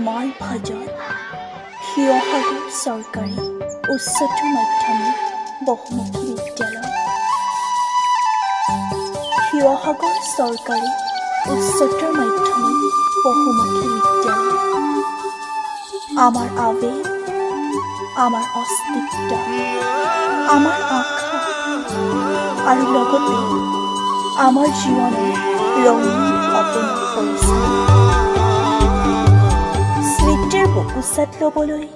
তোমাৰ ভাজত শিৱসাগৰ চৰকাৰী উচ্চতৰ মাধ্যমিক বহুমুখী বিদ্যালয়। শিৱসাগৰ চৰকাৰী উচ্চতৰ মাধ্যমিক বহুমুখী বিদ্যালয় আমাৰ আবেগ, আমাৰ অস্তিত্ব, আমাৰ আশা আৰু লগতে আমাৰ জীৱনৰ ৰঙীন সপোনৰ পৰিচয়। স্মৃতিৰ বুকুচাত ল'বলৈ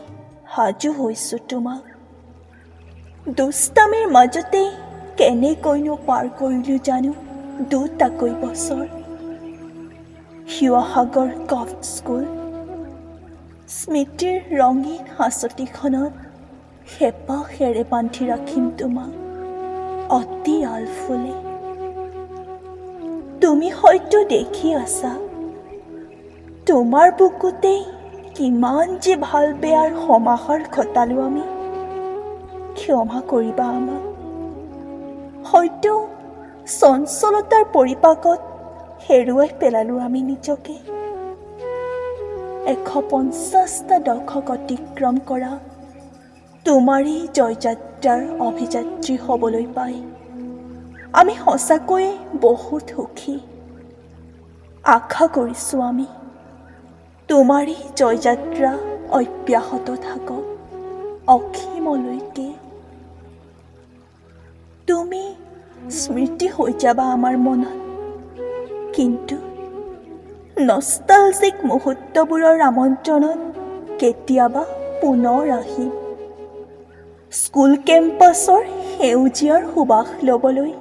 সাজু হৈছোঁ তোমাক। দুষ্টামিৰ মাজতে কেনেকৈনো পাৰ কৰিলোঁ জানো দুটাকৈ বছৰ। শিৱসাগৰ কফট স্কুল স্মৃতিৰ ৰঙীন সাঁচতিখনত হেঁপাহেৰে বান্ধি ৰাখিম তোমাক অতি আলফুলে। তুমি হয়তো দেখি আছা তোমাৰ বুকুতেই কিমান যে ভাল বেয়াৰ সমাহাৰ ঘটালোঁ আমি। ক্ষমা কৰিবা আমাক। হয়তো চঞ্চলতাৰ পৰিপাকত হেৰুৱাই পেলালোঁ আমি নিজকে। ১৫০টা দশক অতিক্ৰম কৰা তোমাৰেই জয়যাত্ৰাৰ অভিযাত্ৰী হ'বলৈ পাই আমি সঁচাকৈয়ে বহুত সুখী। আশা কৰিছোঁ আমি তোমাৰেই জয়যাত্ৰা অব্যাহত থাকক অসীমলৈকে। তুমি স্মৃতি হৈ যাবা আমাৰ মনত, কিন্তু নষ্টালজিক মুহূৰ্তবোৰৰ আমন্ত্ৰণত কেতিয়াবা পুনৰ আহিম। স্কুল কেম্পাছৰ সেউজীয়াৰ সুবাস ল'বলৈ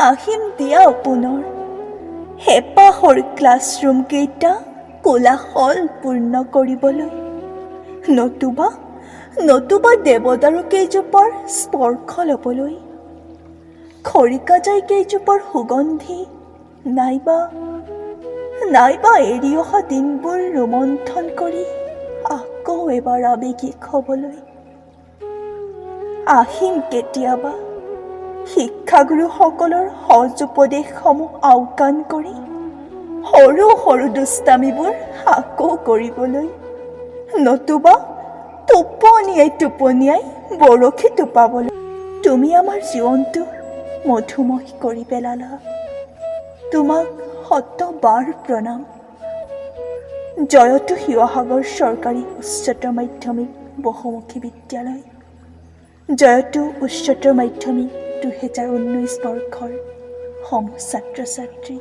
আহিম দিয়া পুনৰ। হেঁপাহৰ ক্লাছৰুমকেইটা কোলাহল পূৰ্ণ কৰিবলৈ, নতুবা দেৱদাৰু কেইজোপাৰ স্পৰ্শ ল'বলৈ, খৰিকাজাই কেইজোপাৰ সুগন্ধি, নাইবা এৰি অহা দিনবোৰ ৰোমন্থন কৰি আকৌ এবাৰ আৱেগিক হ'বলৈ। আহিম কেতিয়াবা শিক্ষাগুৰুসকলৰ সজ উপদেশসমূহ আওকাণ কৰি সৰু সৰু দুষ্টামিবোৰ আকৌ কৰিবলৈ, নতুবা টোপনিয়াই বৰশী টোপাবলৈ। তুমি আমাৰ জীৱনটো মধুময় কৰি পেলালা। তোমাক শতবাৰ প্ৰণাম। জয়তু শিৱসাগৰ চৰকাৰী উচ্চতৰ মাধ্যমিক বহুমুখী বিদ্যালয়। জয়তু উচ্চতৰ মাধ্যমিক ২০১৯ বৰ্ষৰ সমূহ ছাত্ৰ ছাত্ৰী।